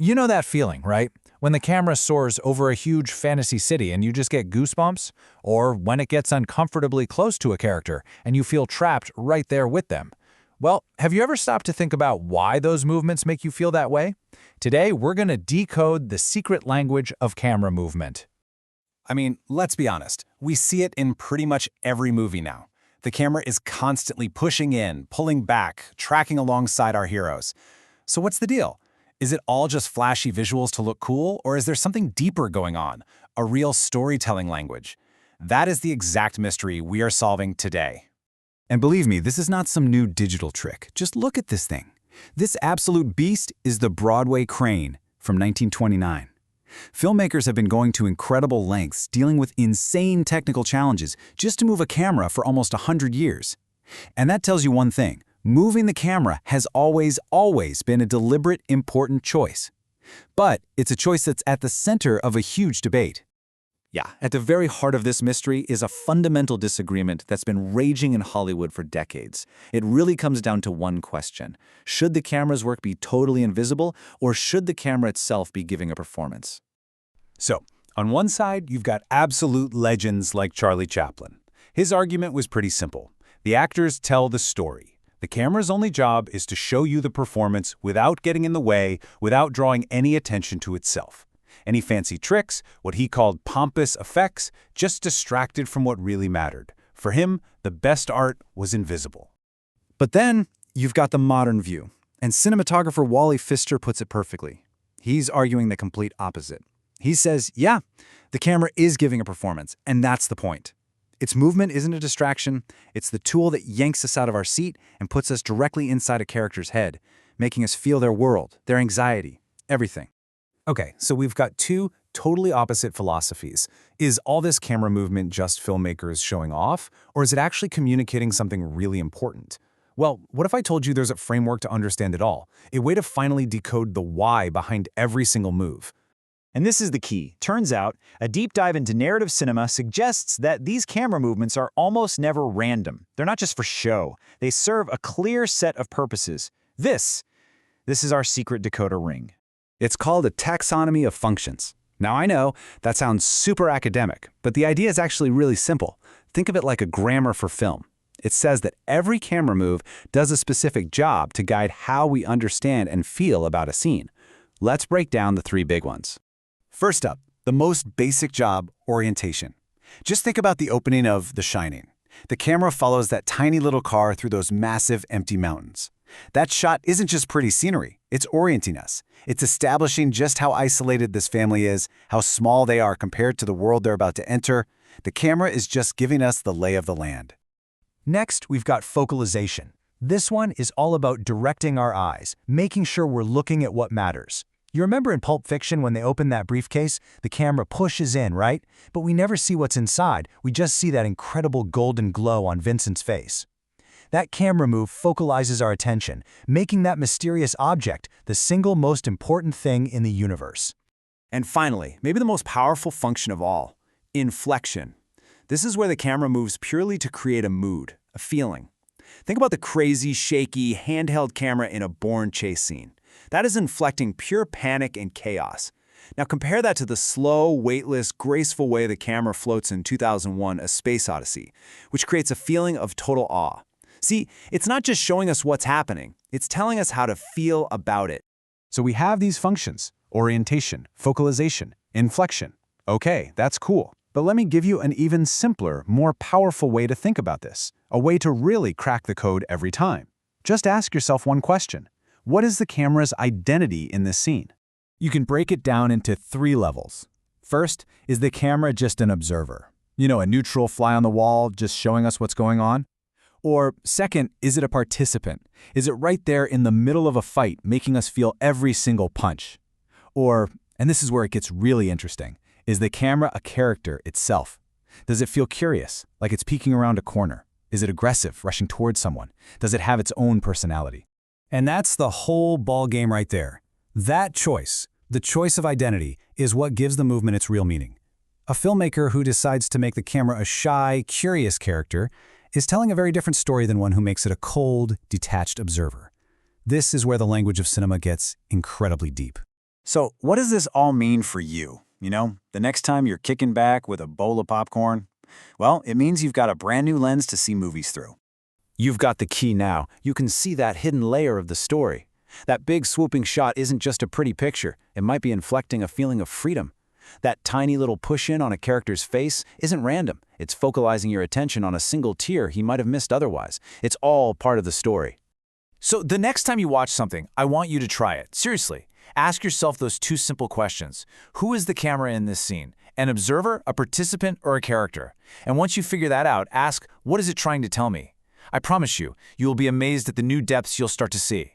You know that feeling, right? When the camera soars over a huge fantasy city and you just get goosebumps? Or when it gets uncomfortably close to a character and you feel trapped right there with them? Well, have you ever stopped to think about why those movements make you feel that way? Today, we're going to decode the secret language of camera movement. I mean, let's be honest. We see it in pretty much every movie now. The camera is constantly pushing in, pulling back, tracking alongside our heroes. So what's the deal? Is it all just flashy visuals to look cool, or is there something deeper going on? A real storytelling language? That is the exact mystery we are solving today. And believe me, this is not some new digital trick. Just look at this thing. This absolute beast is the Broadway crane from 1929. Filmmakers have been going to incredible lengths, dealing with insane technical challenges just to move a camera for almost 100 years. And that tells you one thing. Moving the camera has always been a deliberate, important choice. But it's a choice that's at the center of a huge debate. Yeah, at the very heart of this mystery is a fundamental disagreement that's been raging in Hollywood for decades. It really comes down to one question. Should the camera's work be totally invisible, or should the camera itself be giving a performance? So, on one side, you've got absolute legends like Charlie Chaplin. His argument was pretty simple. The actors tell the story. The camera's only job is to show you the performance without getting in the way, without drawing any attention to itself. Any fancy tricks, what he called pompous effects, just distracted from what really mattered. For him, the best art was invisible. But then, you've got the modern view, and cinematographer Wally Pfister puts it perfectly. He's arguing the complete opposite. He says, yeah, the camera is giving a performance, and that's the point. Its movement isn't a distraction, it's the tool that yanks us out of our seat and puts us directly inside a character's head, making us feel their world, their anxiety, everything. Okay, so we've got two totally opposite philosophies. Is all this camera movement just filmmakers showing off, or is it actually communicating something really important? Well, what if I told you there's a framework to understand it all, a way to finally decode the why behind every single move? And this is the key. Turns out, a deep dive into narrative cinema suggests that these camera movements are almost never random. They're not just for show. They serve a clear set of purposes. This is our secret decoder ring. It's called a taxonomy of functions. Now I know, that sounds super academic, but the idea is actually really simple. Think of it like a grammar for film. It says that every camera move does a specific job to guide how we understand and feel about a scene. Let's break down the three big ones. First up, the most basic job, orientation. Just think about the opening of The Shining. The camera follows that tiny little car through those massive empty mountains. That shot isn't just pretty scenery, it's orienting us. It's establishing just how isolated this family is, how small they are compared to the world they're about to enter. The camera is just giving us the lay of the land. Next, we've got focalization. This one is all about directing our eyes, making sure we're looking at what matters. You remember in Pulp Fiction when they open that briefcase, the camera pushes in, right? But we never see what's inside, we just see that incredible golden glow on Vincent's face. That camera move focalizes our attention, making that mysterious object the single most important thing in the universe. And finally, maybe the most powerful function of all, inflection. This is where the camera moves purely to create a mood, a feeling. Think about the crazy, shaky, handheld camera in a Bourne chase scene. That is inflecting pure panic and chaos. Now compare that to the slow, weightless, graceful way the camera floats in 2001: A Space Odyssey, which creates a feeling of total awe. See, it's not just showing us what's happening, it's telling us how to feel about it. So we have these functions: orientation, focalization, inflection. Okay, that's cool. But let me give you an even simpler, more powerful way to think about this, a way to really crack the code every time. Just ask yourself one question. What is the camera's identity in this scene? You can break it down into three levels. First, is the camera just an observer? You know, a neutral fly on the wall just showing us what's going on? Or second, is it a participant? Is it right there in the middle of a fight, making us feel every single punch? Or, and this is where it gets really interesting, is the camera a character itself? Does it feel curious, like it's peeking around a corner? Is it aggressive, rushing towards someone? Does it have its own personality? And that's the whole ball game right there. That choice, the choice of identity, is what gives the movement its real meaning. A filmmaker who decides to make the camera a shy, curious character is telling a very different story than one who makes it a cold, detached observer. This is where the language of cinema gets incredibly deep. So what does this all mean for you? You know, the next time you're kicking back with a bowl of popcorn? Well, it means you've got a brand new lens to see movies through. You've got the key now. You can see that hidden layer of the story. That big swooping shot isn't just a pretty picture. It might be inflecting a feeling of freedom. That tiny little push-in on a character's face isn't random. It's focalizing your attention on a single tear he might have missed otherwise. It's all part of the story. So the next time you watch something, I want you to try it. Seriously. Ask yourself those two simple questions. Who is the camera in this scene? An observer, a participant, or a character? And once you figure that out, ask, what is it trying to tell me? I promise you, you will be amazed at the new depths you'll start to see.